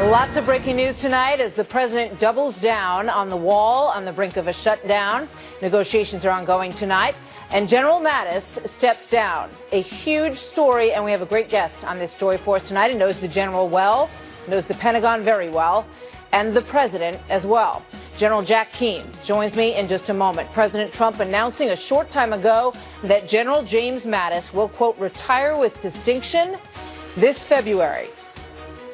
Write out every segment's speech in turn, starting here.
Lots of breaking news tonight as the president doubles down on the wall on the brink of a shutdown. Negotiations are ongoing tonight, and General Mattis steps down. A huge story, and we have a great guest on this story for us tonight. He knows the general well, knows the Pentagon very well, and the president as well. General Jack Keane joins me in just a moment. President Trump announcing a short time ago that General James Mattis will, quote, retire with distinction this February.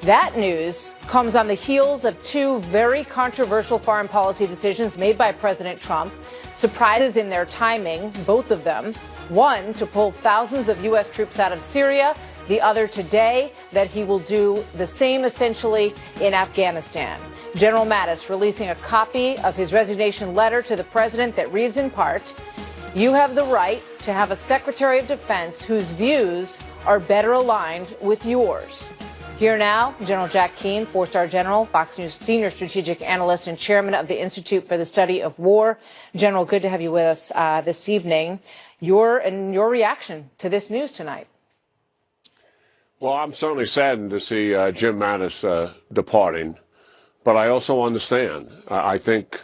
That news comes on the heels of two very controversial foreign policy decisions made by President Trump. Surprises in their timing, both of them. One, to pull thousands of U.S. troops out of Syria. The other today, that he will do the same essentially in Afghanistan. General Mattis releasing a copy of his resignation letter to the president that reads in part, "You have the right to have a Secretary of Defense whose views are better aligned with yours." Here now, General Jack Keane, four-star general, Fox News senior strategic analyst and chairman of the Institute for the Study of War. General, good to have you with us this evening. Your reaction to this news tonight. Well, I'm certainly saddened to see Jim Mattis departing, but I also understand. I think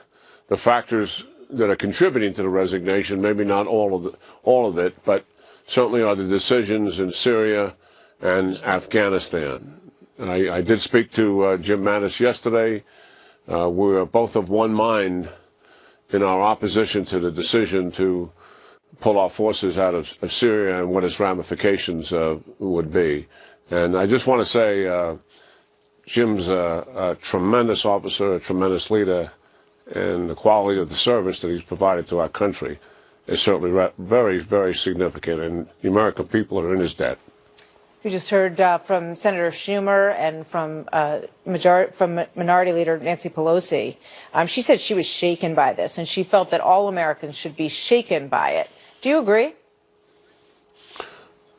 the factors that are contributing to the resignation, maybe not all of it, but certainly are the decisions in Syria and Afghanistan. I did speak to Jim Mattis yesterday. We were both of one mind in our opposition to the decision to pull our forces out of Syria and what its ramifications would be. And I just want to say Jim's a tremendous officer, a tremendous leader, and the quality of the service that he's provided to our country is certainly very, very significant, and the American people are in his debt. We just heard from Senator Schumer and from Minority Leader Nancy Pelosi. She said she was shaken by this, and she felt that all Americans should be shaken by it. Do you agree?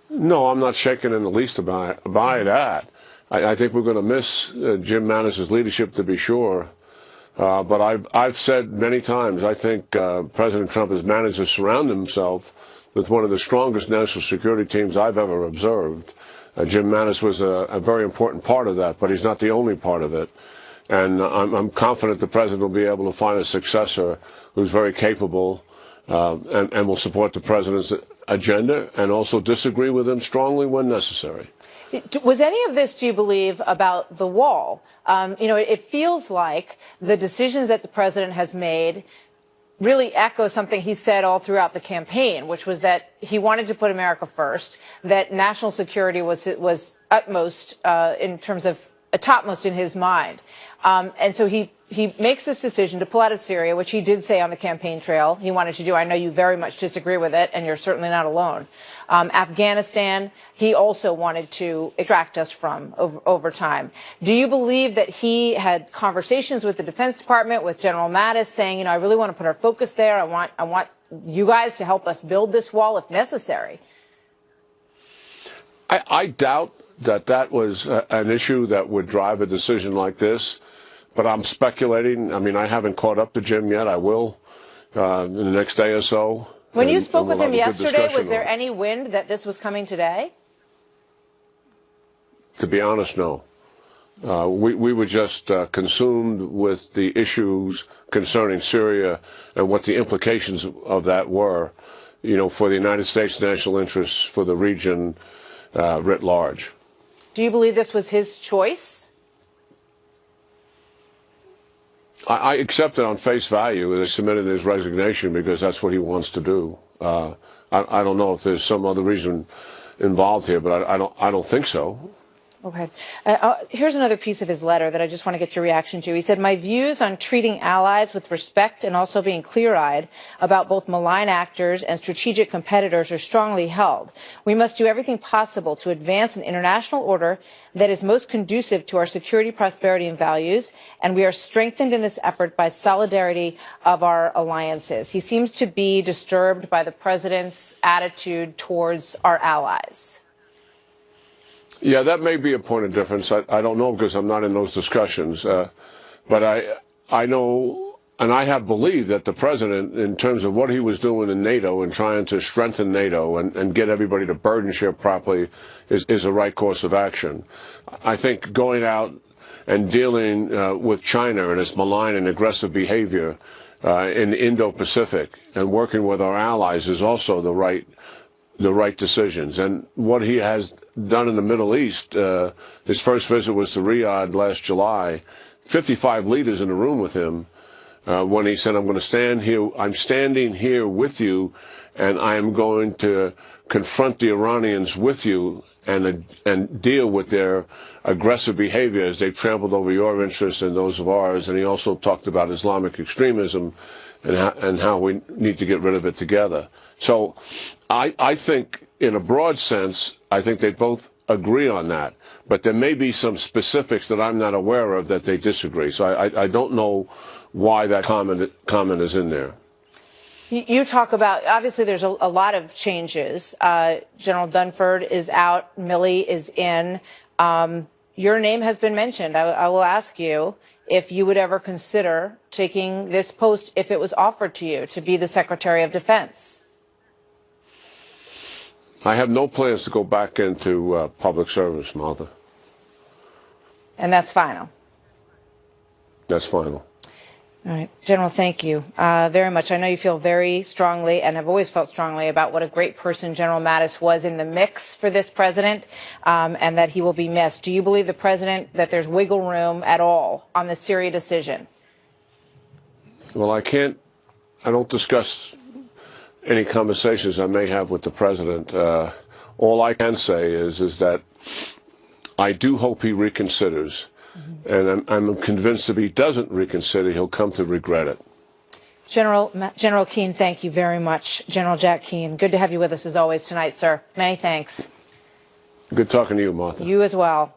No, I'm not shaken in the least by that. I think we're going to miss Jim Mattis' leadership, to be sure. But I've said many times, I think President Trump has managed to surround himself with one of the strongest national security teams I've ever observed. Jim Mattis was a very important part of that, but he's not the only part of it. And I'm confident the president will be able to find a successor who's very capable and will support the president's agenda and also disagree with him strongly when necessary. Was any of this, do you believe, about the wall? It feels like the decisions that the president has made really echo something he said all throughout the campaign, which was that he wanted to put America first, that national security was utmost in terms of topmost in his mind. And so he makes this decision to pull out of Syria, which he did say on the campaign trail he wanted to do. I know you very much disagree with it, and you're certainly not alone. Afghanistan, he also wanted to extract us from over time. Do you believe that he had conversations with the Defense Department, with General Mattis, saying, I really want to put our focus there. I want you guys to help us build this wall if necessary? I doubt that was an issue that would drive a decision like this. But I'm speculating. I mean, I haven't caught up to Jim yet. I will in the next day or so. When you spoke with him yesterday, was there any wind that this was coming today? To be honest, no. We were just consumed with the issues concerning Syria and what the implications of that were, for the United States' national interests, for the region writ large. Do you believe this was his choice? I accept it on face value. They submitted his resignation because that's what he wants to do. I don't know if there's some other reason involved here, but I don't think so. Okay. Here's another piece of his letter that I just want to get your reaction to. He said, "My views on treating allies with respect and also being clear-eyed about both malign actors and strategic competitors are strongly held. We must do everything possible to advance an international order that is most conducive to our security, prosperity, and values, and we are strengthened in this effort by solidarity of our alliances." He seems to be disturbed by the president's attitude towards our allies. Yeah, that may be a point of difference. I don't know because I'm not in those discussions. But I know, and I have believed that the president, in terms of what he was doing in NATO and trying to strengthen NATO and get everybody to burden share properly, is the right course of action. I think going out and dealing with China and its malign and aggressive behavior in the Indo-Pacific, and working with our allies is also the right decisions. And what he has done in the Middle East, his first visit was to Riyadh last July, 55 leaders in the room with him, when he said, I'm standing here with you, and I am going to confront the Iranians with you and deal with their aggressive behavior as they've trampled over your interests and those of ours. And he also talked about Islamic extremism and how we need to get rid of it together. So I think, in a broad sense, I think they both agree on that. But there may be some specifics that I'm not aware of that they disagree. So I don't know why that comment is in there. You talk about, obviously there's a lot of changes. General Dunford is out, Milley is in. Your name has been mentioned. I will ask you if you would ever consider taking this post if it was offered to you to be the Secretary of Defense. I have no plans to go back into public service, Martha. And that's final? That's final. All right. General, thank you very much. I know you feel very strongly and have always felt strongly about what a great person General Mattis was in the mix for this president, and that he will be missed. Do you believe the president that there's wiggle room at all on the Syria decision? Well, I don't discuss any conversations I may have with the president. All I can say is that I do hope he reconsiders. And I'm convinced if he doesn't reconsider, he'll come to regret it. General Keane, thank you very much. General Jack Keane, good to have you with us as always tonight, sir. Many thanks. Good talking to you, Martha. You as well.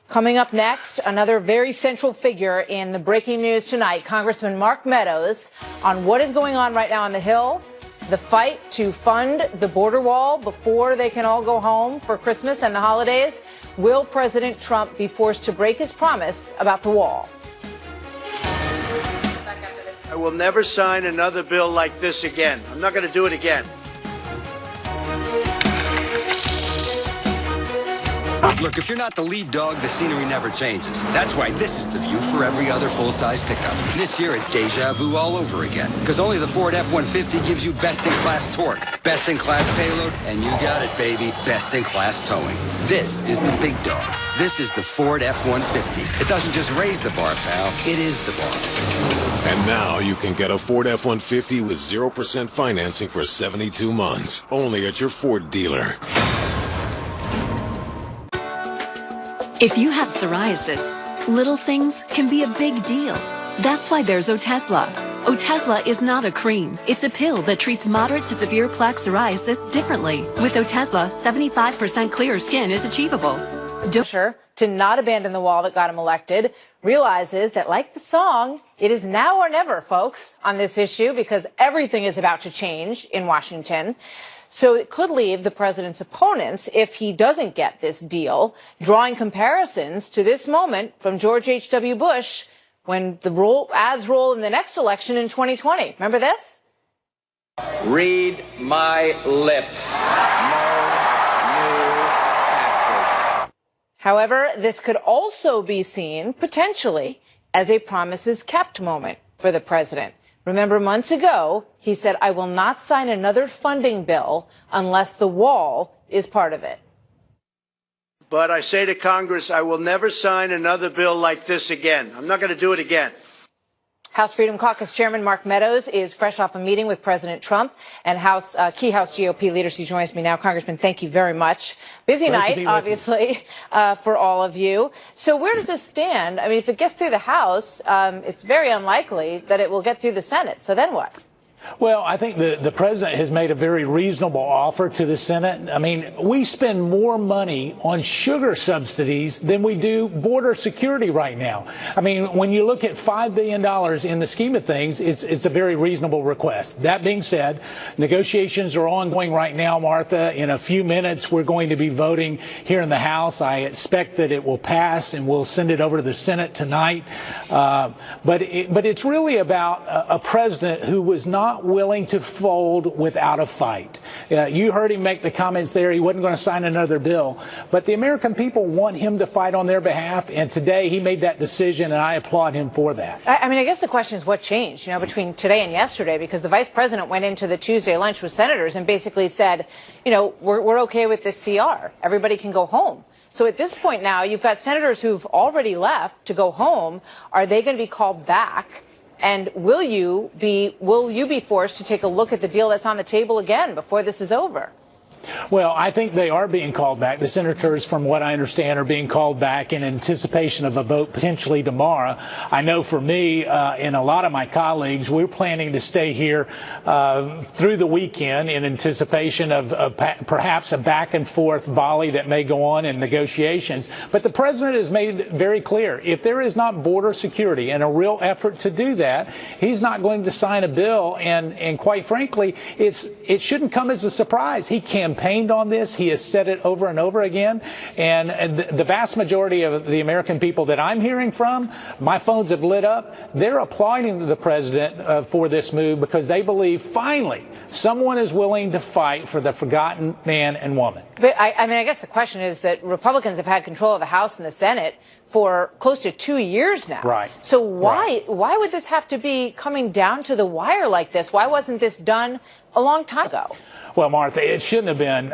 Coming up next, another very central figure in the breaking news tonight, Congressman Mark Meadows, on what is going on right now on the Hill, the fight to fund the border wall before they can all go home for Christmas and the holidays. Will President Trump be forced to break his promise about the wall? I will never sign another bill like this again. I'm not going to do it again. Look, if you're not the lead dog, the scenery never changes. That's why this is the view for every other full-size pickup. This year, it's deja vu all over again. Because only the Ford F-150 gives you best-in-class torque, best-in-class payload, and you got it, baby, best-in-class towing. This is the big dog. This is the Ford F-150. It doesn't just raise the bar, pal. It is the bar. And now you can get a Ford F-150 with 0% financing for 72 months. Only at your Ford dealer. If you have psoriasis, little things can be a big deal. That's why there's Otezla. Otezla is not a cream. It's a pill that treats moderate to severe plaque psoriasis differently. With Otezla, 75% clear skin is achievable. To not abandon the wall that got him elected, realizes that, like the song, it is now or never, folks, on this issue, because everything is about to change in Washington. So it could leave the president's opponents, if he doesn't get this deal, drawing comparisons to this moment from George H.W. Bush when the ads roll in the next election in 2020. Remember this? Read my lips. No new taxes. However, this could also be seen, potentially, as a promises kept moment for the president. Remember, months ago, he said, I will not sign another funding bill unless the wall is part of it. But I say to Congress, I will never sign another bill like this again. I'm not going to do it again. House Freedom Caucus Chairman Mark Meadows is fresh off a meeting with President Trump and key House GOP leaders. He joins me now. Congressman, thank you very much. Busy night, obviously, for all of you. So where does this stand? I mean, if it gets through the House, it's very unlikely that it will get through the Senate. So then what? Well, I think the president has made a very reasonable offer to the Senate. I mean, we spend more money on sugar subsidies than we do border security right now. I mean, when you look at $5 billion in the scheme of things, it's a very reasonable request. That being said, negotiations are ongoing right now, Martha. In a few minutes, we're going to be voting here in the House. I expect that it will pass, and we'll send it over to the Senate tonight. But it's really about a president who was not not willing to fold without a fight. You heard him make the comments there. He wasn't going to sign another bill. But the American people want him to fight on their behalf. And today he made that decision, and I applaud him for that. I mean, I guess the question is what changed, between today and yesterday, because the vice president went into the Tuesday lunch with senators and basically said, we're okay with this CR. Everybody can go home. So at this point now, you've got senators who've already left to go home. Are they going to be called back? And will you be forced to take a look at the deal that's on the table again before this is over? Well, I think they are being called back. The senators, from what I understand, are being called back in anticipation of a vote potentially tomorrow. I know for me and a lot of my colleagues, we're planning to stay here through the weekend in anticipation of perhaps a back and forth volley that may go on in negotiations. But the president has made it very clear, if there is not border security and a real effort to do that, he's not going to sign a bill. And quite frankly, it shouldn't come as a surprise. He campaigned on this. He has said it over and over again. And the vast majority of the American people that I'm hearing from, my phones have lit up. They're applauding the president for this move because they believe finally someone is willing to fight for the forgotten man and woman. But I mean, I guess the question is that Republicans have had control of the House and the Senate for close to 2 years now. Right. So why would this have to be coming down to the wire like this? Why wasn't this done a long time ago? Well, Martha, it shouldn't have been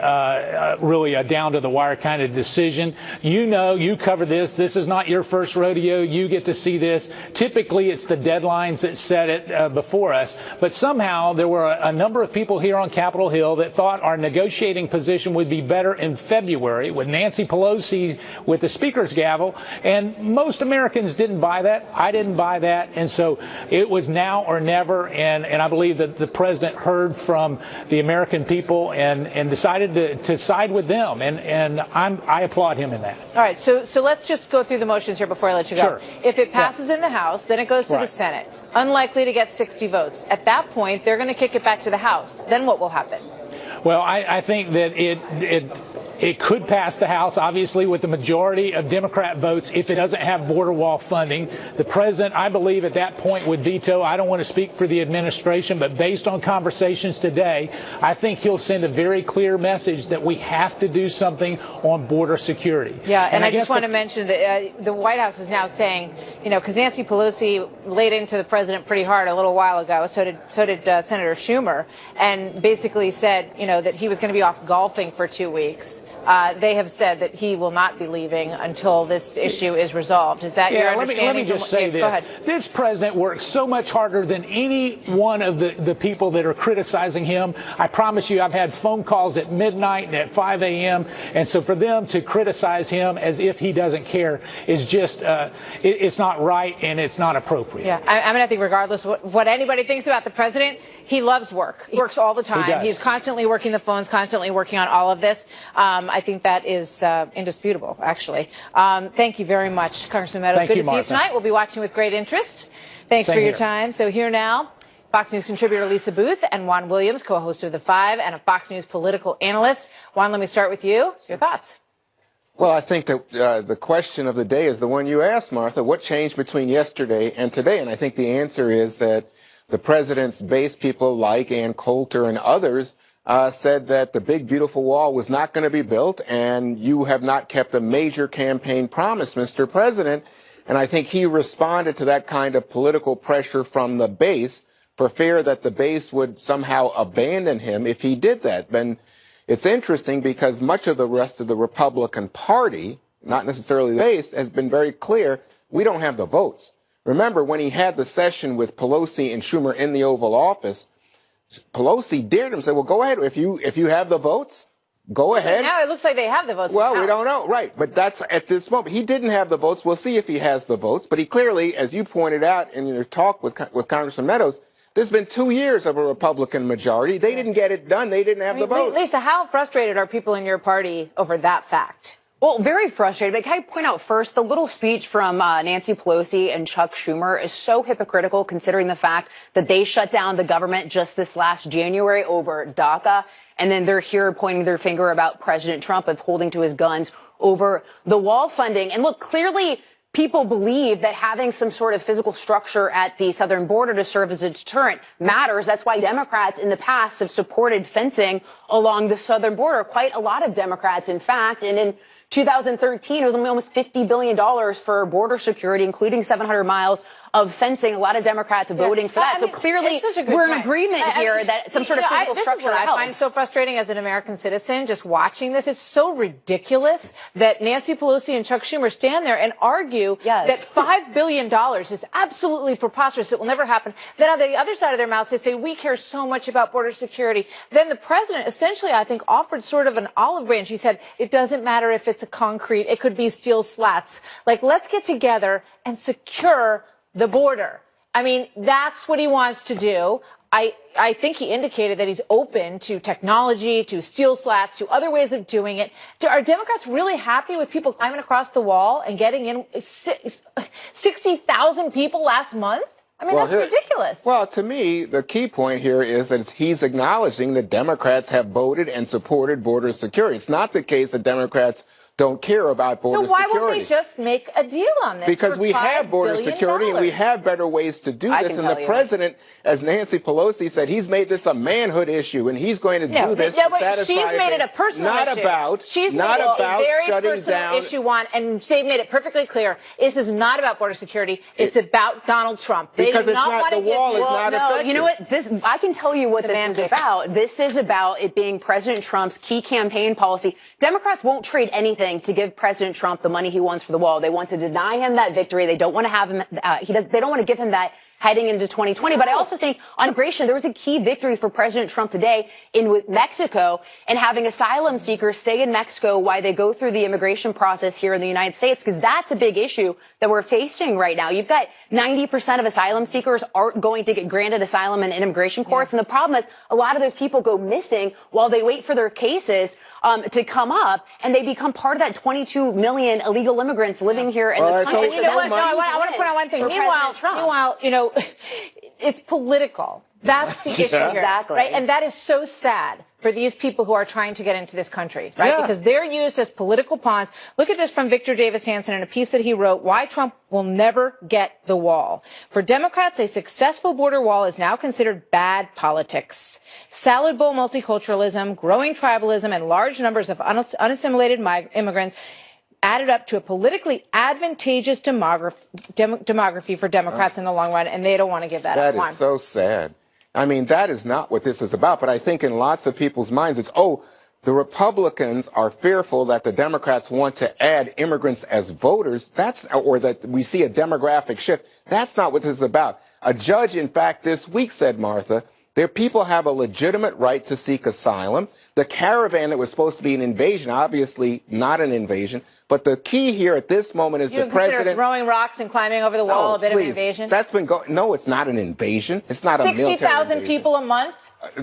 really a down-to-the-wire kind of decision. You cover this. This is not your first rodeo. You get to see this. Typically, it's the deadlines that set it before us. But somehow, there were a number of people here on Capitol Hill that thought our negotiating position would be better in February with Nancy Pelosi with the Speaker's gavel. And most Americans didn't buy that. I didn't buy that. And so it was now or never. And I believe that the president heard from the American people and decided to side with them. And I applaud him in that. All right. So let's just go through the motions here before I let you go. Sure. If it passes in the House, then it goes to the Senate. Unlikely to get 60 votes. At that point, they're going to kick it back to the House. Then what will happen? Well, I think that it could pass the House, obviously, with the majority of Democrat votes if it doesn't have border wall funding. The president, I believe, at that point would veto. I don't want to speak for the administration, but based on conversations today, I think he'll send a very clear message that we have to do something on border security. Yeah, and I just want to mention that the White House is now saying, because Nancy Pelosi laid into the president pretty hard a little while ago, so did Senator Schumer, and basically said, that he was going to be off golfing for 2 weeks. They have said that he will not be leaving until this issue is resolved. Is that your understanding? Let me just say this. Go ahead. This president works so much harder than any one of the people that are criticizing him. I promise you, I've had phone calls at midnight and at 5 a.m. And so for them to criticize him as if he doesn't care is just, it's not right and it's not appropriate. Yeah, I think regardless what anybody thinks about the president, he loves work. He works all the time. He's constantly working the phones, constantly working on all of this. I think that is indisputable, actually. Thank you very much, Congressman Meadows. Good to see you tonight. We'll be watching with great interest. Thanks for your time. So here now, Fox News contributor Lisa Booth and Juan Williams, co-host of The Five and a Fox News political analyst. Juan, let me start with you. Your thoughts? Well, I think that the question of the day is the one you asked, Martha. What changed between yesterday and today? And I think the answer is that the president's base people like Ann Coulter and others said that the big, beautiful wall was not going to be built, and you have not kept a major campaign promise, Mr. President. And I think he responded to that kind of political pressure from the base for fear that the base would somehow abandon him if he did that. And it's interesting because much of the rest of the Republican Party, not necessarily the base, has been very clear, we don't have the votes. Remember, when he had the session with Pelosi and Schumer in the Oval Office, Pelosi dared him, said, well, go ahead. If you have the votes, go ahead. Now it looks like they have the votes. Well, we don't know. Right. But that's at this moment. He didn't have the votes. We'll see if he has the votes. But he clearly, as you pointed out in your talk with Congressman Meadows, there's been 2 years of a Republican majority. They didn't get it done. They didn't have the votes. Lisa, how frustrated are people in your party over that fact? Well, very frustrated. But can I point out first, the little speech from Nancy Pelosi and Chuck Schumer is so hypocritical considering the fact that they shut down the government just this last January over DACA. And then they're here pointing their finger about President Trump of holding to his guns over the wall funding. And look, clearly people believe that having some sort of physical structure at the southern border to serve as a deterrent matters. That's why Democrats in the past have supported fencing along the southern border. Quite a lot of Democrats, in fact. And in 2013, it was almost $50 billion for border security, including 700 miles of fencing. A lot of Democrats voting for that. So clearly, we're in agreement here that some sort of physical structure helps. This is what I find so frustrating as an American citizen, just watching this. It's so ridiculous that Nancy Pelosi and Chuck Schumer stand there and argue that $5 billion is absolutely preposterous. It will never happen. Then on the other side of their mouths, they say, we care so much about border security. Then the president essentially, I think, offered sort of an olive branch. He said, it doesn't matter if it's a concrete. It could be steel slats. Like, let's get together and secure the border. I mean, that's what he wants to do. I think he indicated that he's open to technology, to steel slats, to other ways of doing it. Are Democrats really happy with people climbing across the wall and getting in 60,000 people last month? I mean, that's ridiculous. Well, to me, the key point here is that he's acknowledging that Democrats have voted and supported border security. It's not the case that Democrats don't care about border security. So why won't they just make a deal on this? Because we have border security and we have better ways to do this. And the president, as Nancy Pelosi said, he's made this a manhood issue and he's going to do this to satisfy she's made it a personal issue. She's made it a very personal issue, Juan, and they've made it perfectly clear. This is not about border security. It's about Donald Trump. They because do it's not not, the wall is not effective. You know what? I can tell you what this is about. This is about it being President Trump's key campaign policy. Democrats won't trade anything to give President Trump the money he wants for the wall. They want to deny him that victory. They don't want to have him. They don't want to give him that heading into 2020. But I also think on immigration, there was a key victory for President Trump today in Mexico and having asylum seekers stay in Mexico while they go through the immigration process here in the United States, because that's a big issue that we're facing right now. You've got 90% of asylum seekers aren't going to get granted asylum in immigration courts. And the problem is a lot of those people go missing while they wait for their cases to come up, and they become part of that 22 million illegal immigrants living here in the country. And you know what? No, I want to point out one thing. Meanwhile, you know, it's political. That's the issue here. Exactly. Right? And that is so sad for these people who are trying to get into this country, right? Because they're used as political pawns. Look at this from Victor Davis Hanson in a piece that he wrote, Why Trump Will Never Get the Wall. For Democrats, a successful border wall is now considered bad politics. Salad bowl multiculturalism, growing tribalism, and large numbers of unassimilated immigrants added up to a politically advantageous demography for Democrats in the long run, and they don't want to give that up. That is so sad. I mean, that is not what this is about. But I think in lots of people's minds, it's, the Republicans are fearful that the Democrats want to add immigrants as voters. Or that we see a demographic shift. That's not what this is about. A judge, in fact, this week said, Martha, their people have a legitimate right to seek asylum. The caravan that was supposed to be an invasion, obviously not an invasion. But the key here at this moment is the president throwing rocks and climbing over the wall a bit of invasion. That's been going. No, it's not an invasion. It's not a military invasion. 60,000 people a month.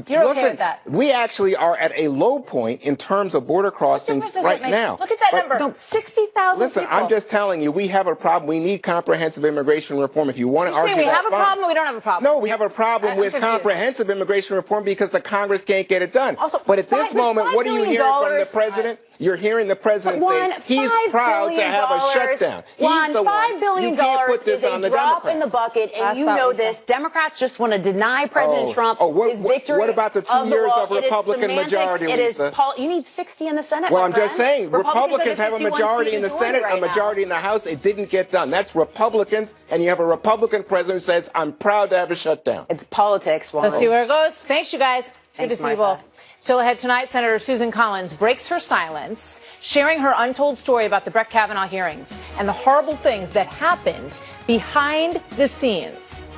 You're okay with that? We actually are at a low point in terms of border crossings right now. Look at that number. 60,000 Listen, people. I'm just telling you, we have a problem. We need comprehensive immigration reform. If you want to argue that, we have a problem or we don't have a problem? No, we have a problem with comprehensive immigration reform because the Congress can't get it done. Also, but at this moment, what are you hearing from the president? You're hearing the president say he's proud to have a shutdown. He's the $5 billion is a drop in the bucket, and you know this. Democrats just want to deny President Trump his victory. What about the 2 years of Republican majority, Lisa? You need 60 in the Senate. Well, I'm just saying, Republicans have a majority in the Senate, a majority in the House. It didn't get done. That's Republicans, and you have a Republican president who says, I'm proud to have a shutdown. It's politics. Let's see where it goes. Thanks, you guys. Good to see you both. Still ahead tonight, Senator Susan Collins breaks her silence, sharing her untold story about the Brett Kavanaugh hearings and the horrible things that happened behind the scenes.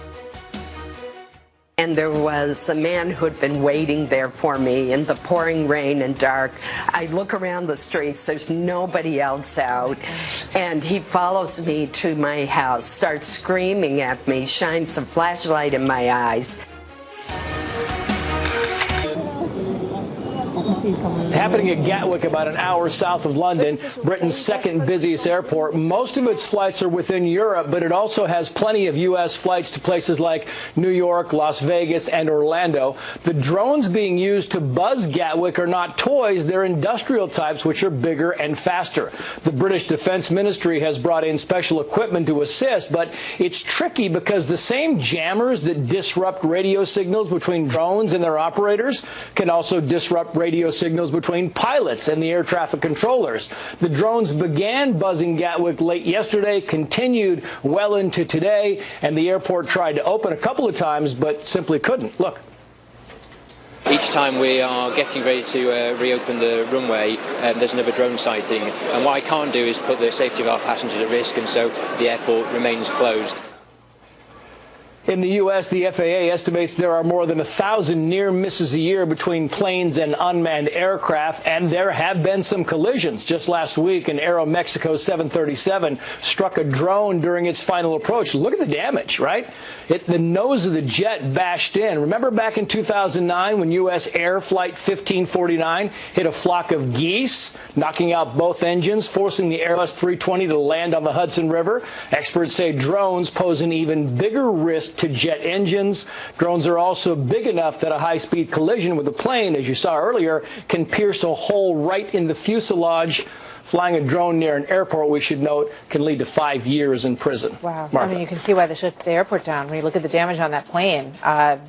And there was a man who'd been waiting there for me in the pouring rain and dark. I look around the streets, there's nobody else out. And he follows me to my house, starts screaming at me, shines a flashlight in my eyes. Happening at Gatwick, about an hour south of London, Britain's second busiest airport. Most of its flights are within Europe, but it also has plenty of U.S. flights to places like New York, Las Vegas, and Orlando. The drones being used to buzz Gatwick are not toys. They're industrial types, which are bigger and faster. The British Defense Ministry has brought in special equipment to assist, but it's tricky because the same jammers that disrupt radio signals between drones and their operators can also disrupt radio signals between pilots and the air traffic controllers. The drones began buzzing Gatwick late yesterday, continued well into today, and the airport tried to open a couple of times but simply couldn't. Look. Each time we are getting ready to reopen the runway, there's another drone sighting. And what I can't do is put the safety of our passengers at risk, and so the airport remains closed. In the U.S., the FAA estimates there are more than 1,000 near misses a year between planes and unmanned aircraft, and there have been some collisions. Just last week, an Aeromexico 737 struck a drone during its final approach. Look at the damage, right? The nose of the jet bashed in. Remember back in 2009 when U.S. Air Flight 1549 hit a flock of geese, knocking out both engines, forcing the Airbus 320 to land on the Hudson River? Experts say drones pose an even bigger risk to jet engines. Drones are also big enough that a high-speed collision with a plane, as you saw earlier, can pierce a hole right in the fuselage. Flying a drone near an airport, we should note, can lead to 5 years in prison. Wow. Martha. I mean, you can see why they shut the airport down when you look at the damage on that plane.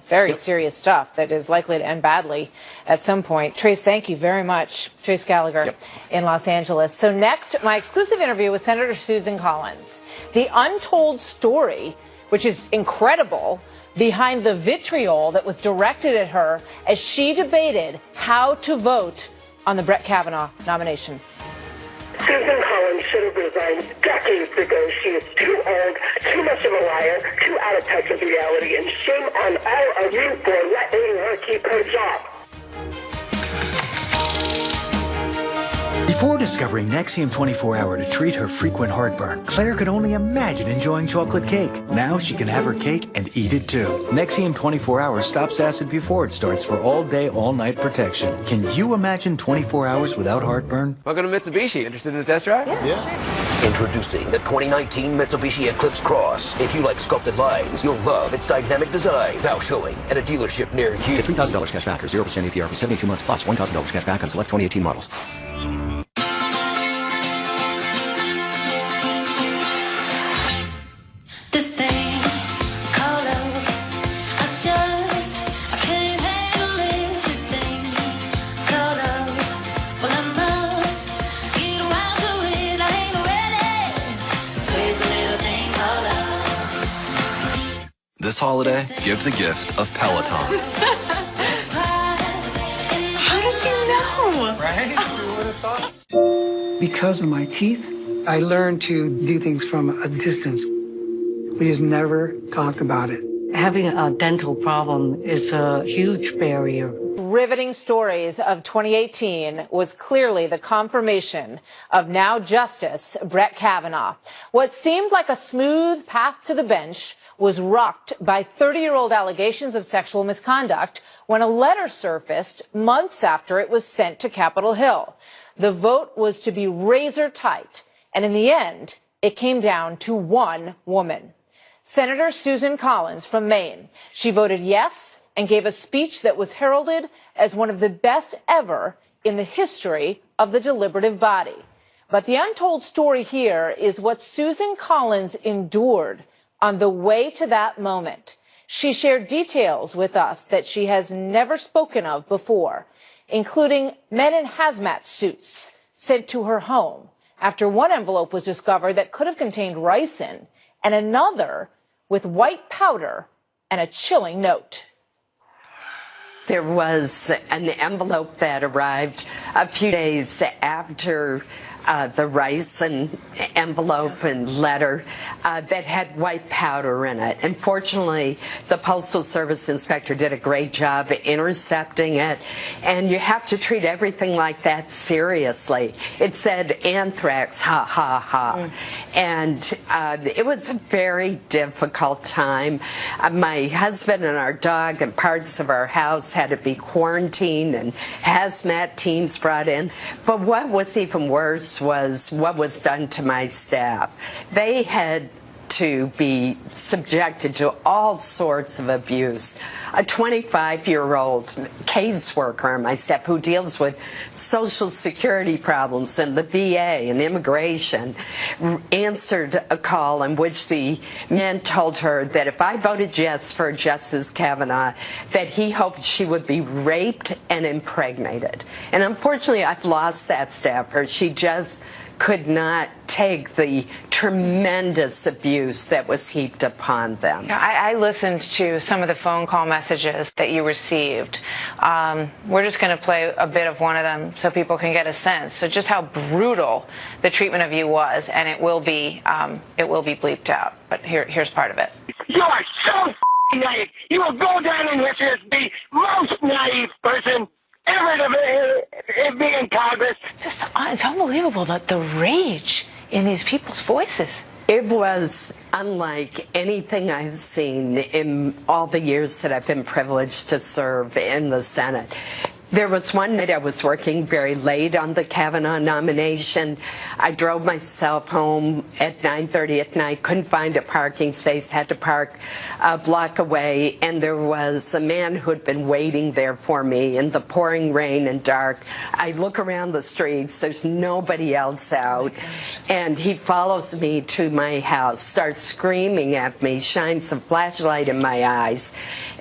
Very serious stuff that is likely to end badly at some point. Trace, thank you very much. Trace Gallagher in Los Angeles. So next, my exclusive interview with Senator Susan Collins. The untold story, which is incredible, behind the vitriol that was directed at her as she debated how to vote on the Brett Kavanaugh nomination. Susan Collins should have resigned decades ago. She is too old, too much of a liar, too out of touch with reality, and shame on all of you for letting her keep her job. Before discovering Nexium 24-Hour to treat her frequent heartburn, Claire could only imagine enjoying chocolate cake. Now she can have her cake and eat it too. Nexium 24-Hour stops acid before it starts for all-day, all-night protection. Can you imagine 24 hours without heartburn? Welcome to Mitsubishi. Interested in a test drive? Yeah. Introducing the 2019 Mitsubishi Eclipse Cross. If you like sculpted lines, you'll love its dynamic design. Now showing at a dealership near you. Get $3,000 cash back or 0% APR for 72 months plus $1,000 cash back on select 2018 models. This thing called love, I can't handle it. This thing called love, well I must get around to it. I ain't ready to praise a little thing called love. This holiday, give the gift of Peloton. How did you know? Right? Who would have thought? Because of my teeth, I learned to do things from a distance. We just never talked about it. Having a dental problem is a huge barrier. Riveting stories of 2018 was clearly the confirmation of now Justice Brett Kavanaugh. What seemed like a smooth path to the bench was rocked by 30-year-old allegations of sexual misconduct when a letter surfaced months after it was sent to Capitol Hill. The vote was to be razor tight, and in the end, it came down to one woman. Senator Susan Collins from Maine. She voted yes and gave a speech that was heralded as one of the best ever in the history of the deliberative body. But the untold story here is what Susan Collins endured on the way to that moment. She shared details with us that she has never spoken of before, including men in hazmat suits sent to her home after one envelope was discovered that could have contained ricin and another with white powder and a chilling note. There was an envelope that arrived a few days after the rice and envelope and letter that had white powder in it. And fortunately, the Postal Service inspector did a great job intercepting it. And you have to treat everything like that seriously. It said anthrax, ha, ha, ha. And it was a very difficult time. My husband and our dog and parts of our house had to be quarantined and hazmat teams brought in. But what was even worse was what was done to my staff. They had to be subjected to all sorts of abuse. A 25-year-old caseworker on my staff who deals with Social Security problems and the VA and immigration answered a call in which the man told her that if I voted yes for Justice Kavanaugh, that he hoped she would be raped and impregnated. And unfortunately, I've lost that staffer. She just could not take the tremendous abuse that was heaped upon them. I listened to some of the phone call messages that you received. We're just going to play a bit of one of them so people can get a sense. So just how brutal the treatment of you was, and it will be bleeped out. But here's part of it. You are so naive. You will go down in history as the most naive person ever to be in Congress. It's unbelievable, the rage in these people's voices. It was unlike anything I've seen in all the years that I've been privileged to serve in the Senate. There was one night I was working very late on the Kavanaugh nomination. I drove myself home at 9:30 at night, couldn't find a parking space, had to park a block away, and there was a man who had been waiting there for me in the pouring rain and dark. I look around the streets, there's nobody else out, and he follows me to my house, starts screaming at me, shines a flashlight in my eyes,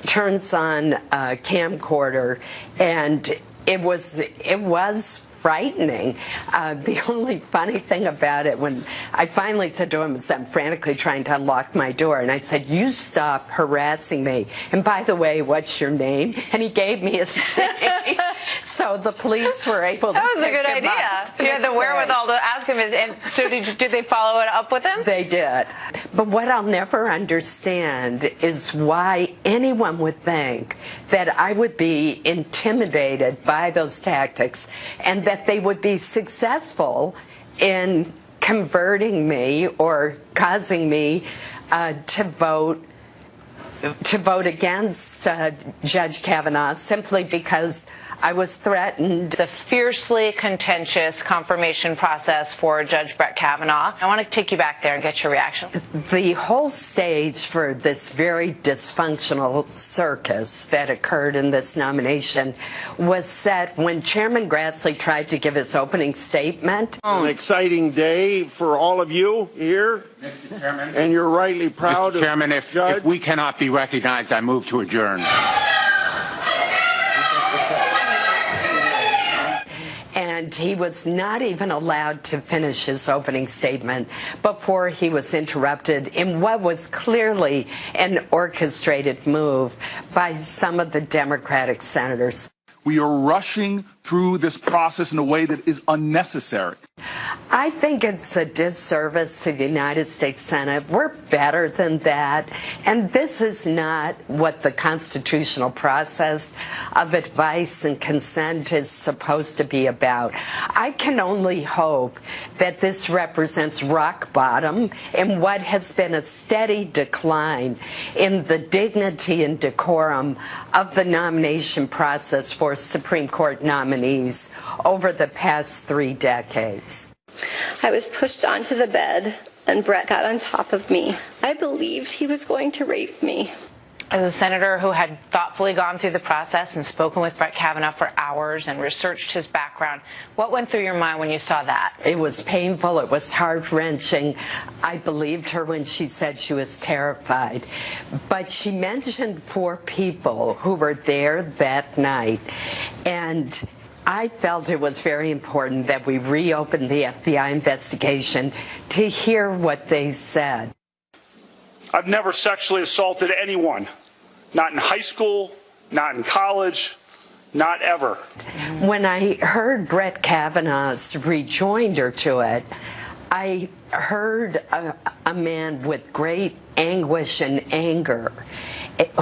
turns on a camcorder, and it was frightening. The only funny thing about it, when I finally said to him, as I'm frantically trying to unlock my door, and I said, "You stop harassing me. And by the way, what's your name?" And he gave me his name. So the police were able to That was a pick good him idea. up. You had the wherewithal to ask him. And so did they follow it up with him? They did. But what I'll never understand is why anyone would think that I would be intimidated by those tactics and that they would be successful in converting me or causing me to vote against Judge Kavanaugh simply because I was threatened. The fiercely contentious confirmation process for Judge Brett Kavanaugh. I want to take you back there and get your reaction. The whole stage for this very dysfunctional circus that occurred in this nomination was set when Chairman Grassley tried to give his opening statement. An exciting day for all of you here. Mr. Chairman. And you're rightly proud Mr. Chairman, if we cannot be recognized, I move to adjourn. And he was not even allowed to finish his opening statement before he was interrupted in what was clearly an orchestrated move by some of the Democratic senators. We are rushing through this process in a way that is unnecessary. I think it's a disservice to the United States Senate. We're better than that. And this is not what the constitutional process of advice and consent is supposed to be about. I can only hope that this represents rock bottom in what has been a steady decline in the dignity and decorum of the nomination process for Supreme Court nominees over the past 3 decades. I was pushed onto the bed, and Brett got on top of me. I believed he was going to rape me. As a senator who had thoughtfully gone through the process and spoken with Brett Kavanaugh for hours and researched his background, what went through your mind when you saw that? It was painful. It was heart-wrenching. I believed her when she said she was terrified. But she mentioned 4 people who were there that night. And I felt it was very important that we reopen the FBI investigation to hear what they said. I've never sexually assaulted anyone, not in high school, not in college, Not ever. When I heard Brett Kavanaugh's rejoinder to it, I heard a man with great anguish and anger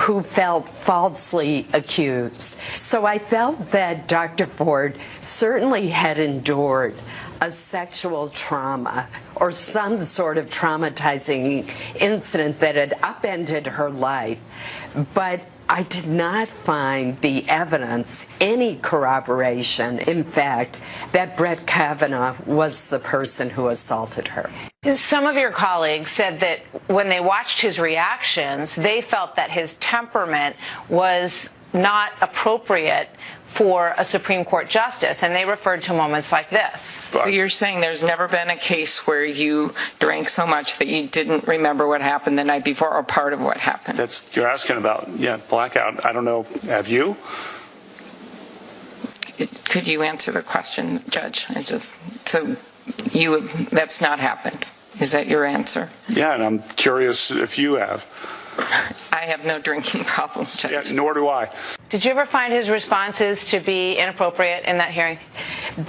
who felt falsely accused. So I felt that Dr. Ford certainly had endured a sexual trauma or some sort of traumatizing incident that had upended her life. But I did not find the evidence, any corroboration, in fact, that Brett Kavanaugh was the person who assaulted her. Some of your colleagues said that when they watched his reactions, they felt that his temperament was not appropriate for a Supreme Court justice, and they referred to moments like this. So you're saying there's never been a case where you drank so much that you didn't remember what happened the night before or part of what happened? You're asking about, blackout. I don't know. Have you? Could you answer the question, Judge? That's not happened. Is that your answer? Yeah, and I'm curious if you have. I have no drinking problem, Judge. Yeah, nor do I. Did you ever find his responses to be inappropriate in that hearing?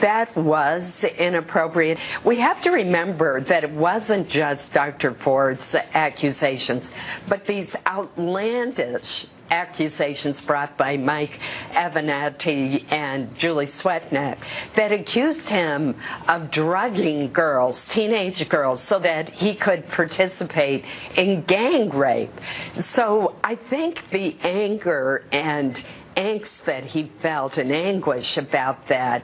That was inappropriate. We have to remember that it wasn't just Dr. Ford's accusations, but these outlandish accusations brought by Mike Avenatti and Julie Swetnick that accused him of drugging girls, teenage girls, so that he could participate in gang rape. So I think the anger and angst that he felt and anguish about that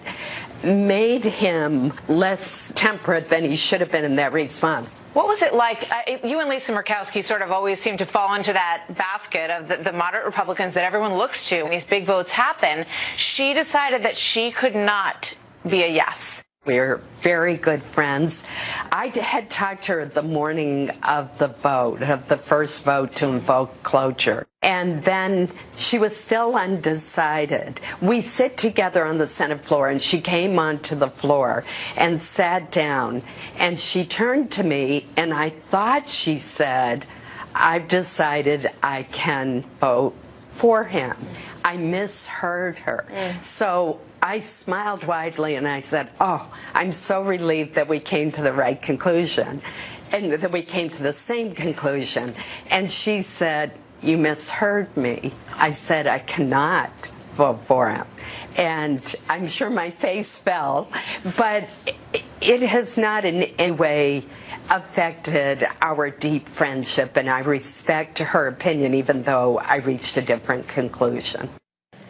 made him less temperate than he should have been in that response. What was it like? You and Lisa Murkowski sort of always seem to fall into that basket of the moderate Republicans that everyone looks to when these big votes happen. She decided that she could not be a yes. We're very good friends. I had talked to her the morning of the vote, of the first vote to invoke cloture. And then she was still undecided. We sit together on the Senate floor, and she came onto the floor and sat down. And she turned to me, and I thought she said, "I've decided I can vote for him." I misheard her. So I smiled widely and I said, "Oh, I'm so relieved that we came to the right conclusion and that we came to the same conclusion." And she said, "You misheard me." I said, "I cannot vote for him." And I'm sure my face fell, but it has not in any way affected our deep friendship, and I respect her opinion even though I reached a different conclusion.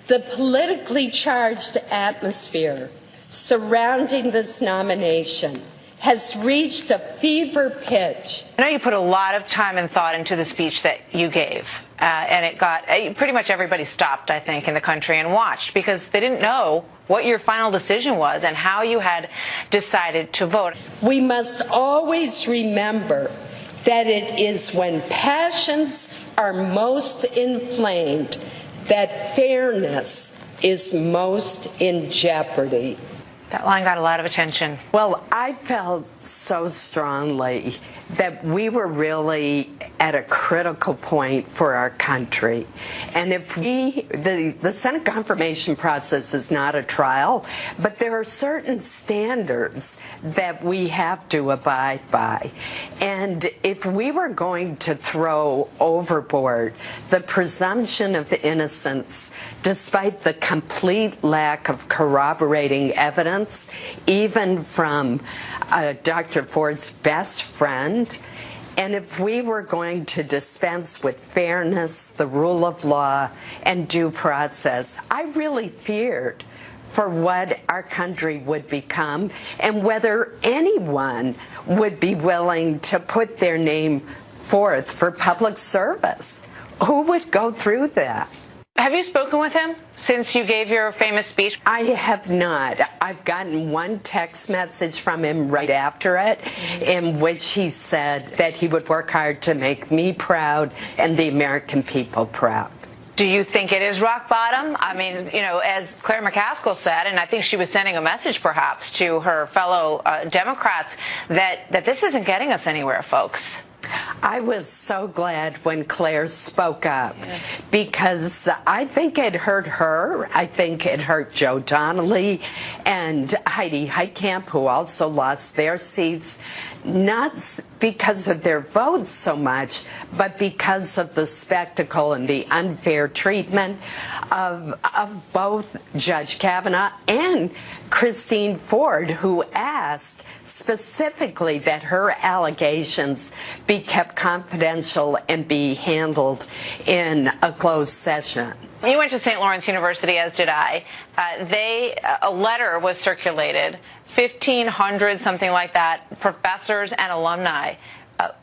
The politically charged atmosphere surrounding this nomination has reached a fever pitch. I know you put a lot of time and thought into the speech that you gave, and it got pretty much everybody stopped, I think, in the country and watched because they didn't know what your final decision was and how you had decided to vote. We must always remember that it is when passions are most inflamed that fairness is most in jeopardy. That line got a lot of attention. Well, I felt so strongly that we were really at a critical point for our country. And if the Senate confirmation process is not a trial, but there are certain standards that we have to abide by. And if we were going to throw overboard the presumption of innocence, despite the complete lack of corroborating evidence, even from Dr. Ford's best friend, and if we were going to dispense with fairness, the rule of law, and due process, I really feared for what our country would become and whether anyone would be willing to put their name forth for public service. Who would go through that? Have you spoken with him since you gave your famous speech? I have not. I've gotten one text message from him right after it in which he said that he would work hard to make me proud and the American people proud. Do you think it is rock bottom? I mean, you know, as Claire McCaskill said, and I think she was sending a message perhaps to her fellow Democrats that this isn't getting us anywhere, folks. I was so glad when Claire spoke up because I think it hurt her. I think it hurt Joe Donnelly and Heidi Heitkamp, who also lost their seats, not because of their votes so much, but because of the spectacle and the unfair treatment of both Judge Kavanaugh and Christine Ford, who asked specifically that her allegations be kept confidential and be handled in a closed session. You went to St. Lawrence University, as did I. A letter was circulated, 1,500, something like that, professors and alumni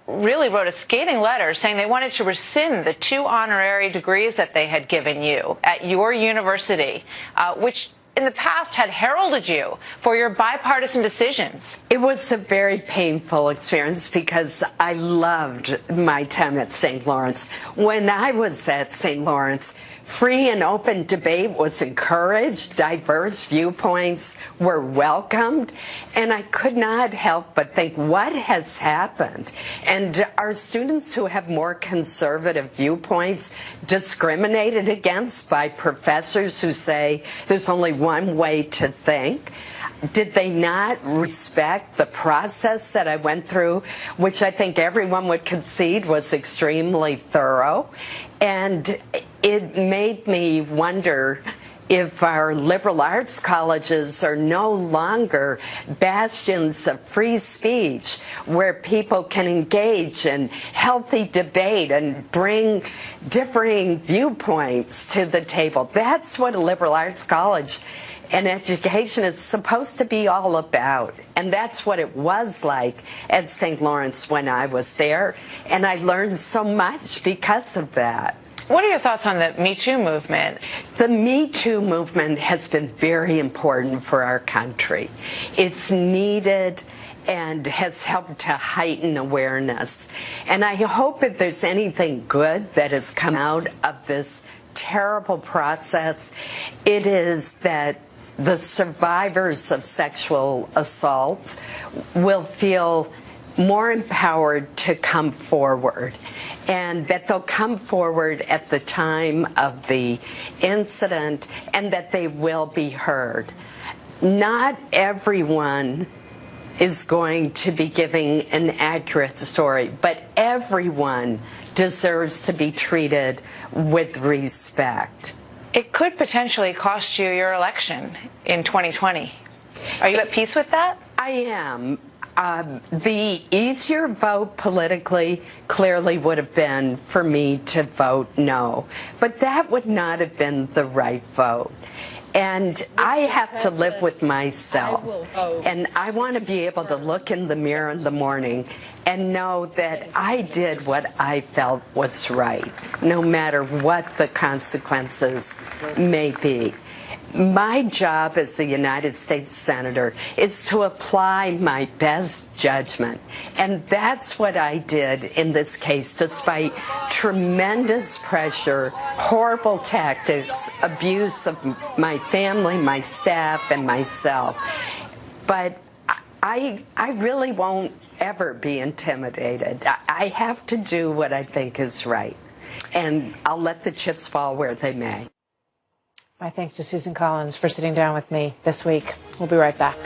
really wrote a scathing letter saying they wanted to rescind the 2 honorary degrees that they had given you at your university, which in the past had heralded you for your bipartisan decisions. It was a very painful experience because I loved my time at St. Lawrence. When I was at St. Lawrence, free and open debate was encouraged, diverse viewpoints were welcomed, and I could not help but think, what has happened? And are students who have more conservative viewpoints discriminated against by professors who say there's only one way to think? Did they not respect the process that I went through, which I think everyone would concede was extremely thorough? And it made me wonder if our liberal arts colleges are no longer bastions of free speech where people can engage in healthy debate and bring differing viewpoints to the table. That's what a liberal arts college and education is supposed to be all about. And that's what it was like at St. Lawrence when I was there. And I learned so much because of that. What are your thoughts on the Me Too movement? The Me Too movement has been very important for our country. It's needed and has helped to heighten awareness. And I hope if there's anything good that has come out of this terrible process, it is that the survivors of sexual assault will feel more empowered to come forward, and that they'll come forward at the time of the incident and that they will be heard. Not everyone is going to be giving an accurate story, but everyone deserves to be treated with respect. It could potentially cost you your election in 2020. Are you at peace with that? I am. The easier vote politically clearly would have been for me to vote no. But that would not have been the right vote. And I have to live with myself. And I want to be able to look in the mirror in the morning and know that I did what I felt was right, no matter what the consequences may be. My job as a United States Senator is to apply my best judgment. And that's what I did in this case, despite tremendous pressure, horrible tactics, abuse of my family, my staff, and myself. But I really won't ever be intimidated. I have to do what I think is right. And I'll let the chips fall where they may. My thanks to Susan Collins for sitting down with me this week. We'll be right back.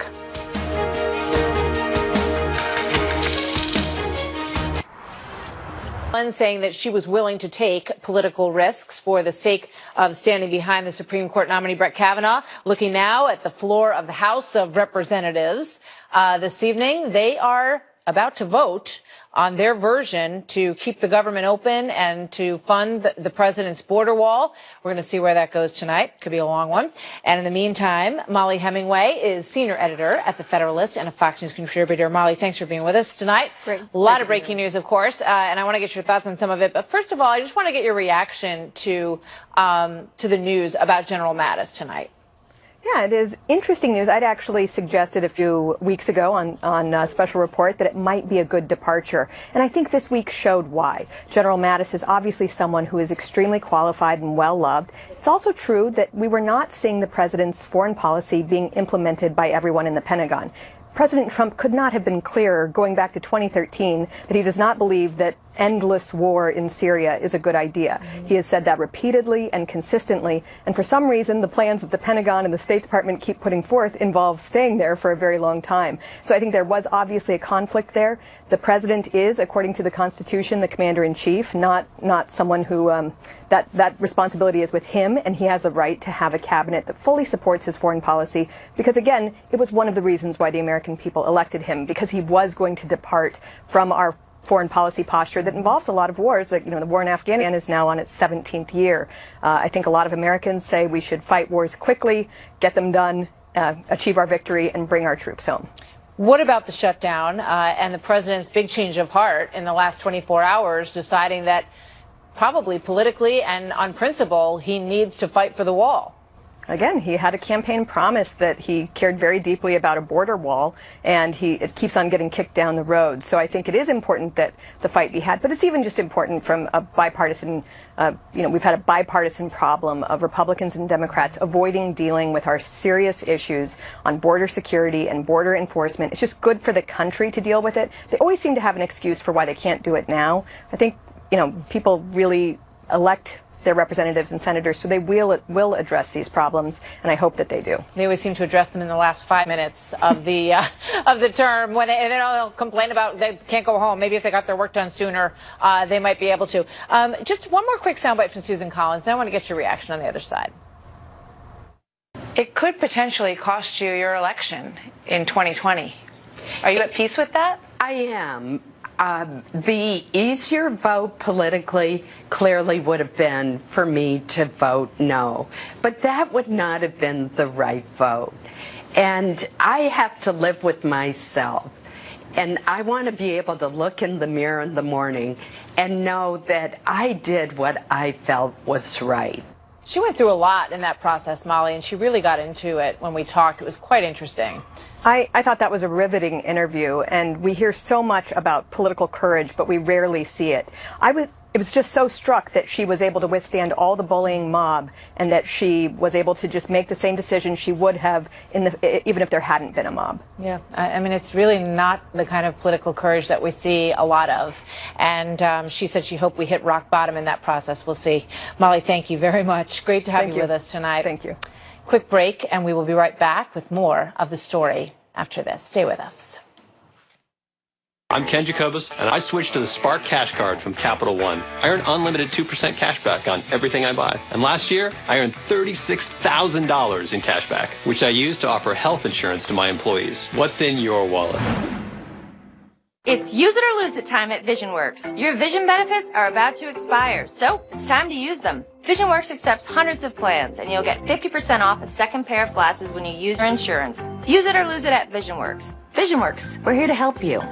Saying that she was willing to take political risks for the sake of standing behind the Supreme Court nominee Brett Kavanaugh. Looking now at the floor of the House of Representatives this evening, they are about to vote on their version to keep the government open and to fund the president's border wall. We're going to see where that goes tonight. Could be a long one. And in the meantime, Molly Hemingway is senior editor at The Federalist and a Fox News contributor. Molly, thanks for being with us tonight. Great. A lot of breaking news, of course, and I want to get your thoughts on some of it. But first of all, I just want to get your reaction to the news about General Mattis tonight. Yeah, it is interesting news. I'd actually suggested a few weeks ago on Special Report that it might be a good departure. And I think this week showed why. General Mattis is obviously someone who is extremely qualified and well-loved. It's also true that we were not seeing the president's foreign policy being implemented by everyone in the Pentagon. President Trump could not have been clearer going back to 2013 that he does not believe that endless war in Syria is a good idea. He has said that repeatedly and consistently, and for some reason the plans that the Pentagon and the State Department keep putting forth involve staying there for a very long time. So I think there was obviously a conflict there. The president is, according to the Constitution, the commander-in-chief, not someone who that responsibility is with him, and he has the right to have a cabinet that fully supports his foreign policy, because again, it was one of the reasons why the American people elected him, because he was going to depart from our foreign policy posture that involves a lot of wars. Like, the war in Afghanistan is now on its 17th year. I think a lot of Americans say we should fight wars quickly, get them done, achieve our victory, and bring our troops home. What about the shutdown and the president's big change of heart in the last 24 hours, deciding that probably politically and on principle he needs to fight for the wall? Again, he had a campaign promise that he cared very deeply about a border wall, and it keeps on getting kicked down the road. So I think it is important that the fight be had, but it's even just important from a bipartisan, we've had a bipartisan problem of Republicans and Democrats avoiding dealing with our serious issues on border security and border enforcement. It's just good for the country to deal with it. They always seem to have an excuse for why they can't do it now. I think, people really elect their representatives and senators, so they will address these problems, and I hope that they do. They always seem to address them in the last 5 minutes of the of the term, and then they'll complain about they can't go home. Maybe if they got their work done sooner, they might be able to. Just one more quick soundbite from Susan Collins, then I want to get your reaction on the other side. It could potentially cost you your election in 2020. Are you at peace with that? I am. The easier vote politically clearly would have been for me to vote no. But that would not have been the right vote. And I have to live with myself. And I want to be able to look in the mirror in the morning and know that I did what I felt was right. She went through a lot in that process, Molly, and she really got into it when we talked. It was quite interesting. I thought that was a riveting interview, and we hear so much about political courage, but we rarely see it. It was just so struck that she was able to withstand all the bullying mob, and that she was able to just make the same decision she would have even if there hadn't been a mob. Yeah, I mean, it's really not the kind of political courage that we see a lot of. And she said she hoped we hit rock bottom in that process. We'll see. Molly, thank you very much. Great to have you with us tonight. Thank you. Quick break, and we will be right back with more of the story after this. Stay with us. I'm Ken Jacobus, and I switched to the Spark Cash Card from Capital One. I earn unlimited 2% cash back on everything I buy. And last year, I earned $36,000 in cash back, which I used to offer health insurance to my employees. What's in your wallet? It's use it or lose it time at VisionWorks. Your vision benefits are about to expire, so it's time to use them. VisionWorks accepts hundreds of plans, and you'll get 50% off a second pair of glasses when you use your insurance. Use it or lose it at VisionWorks. VisionWorks, we're here to help you.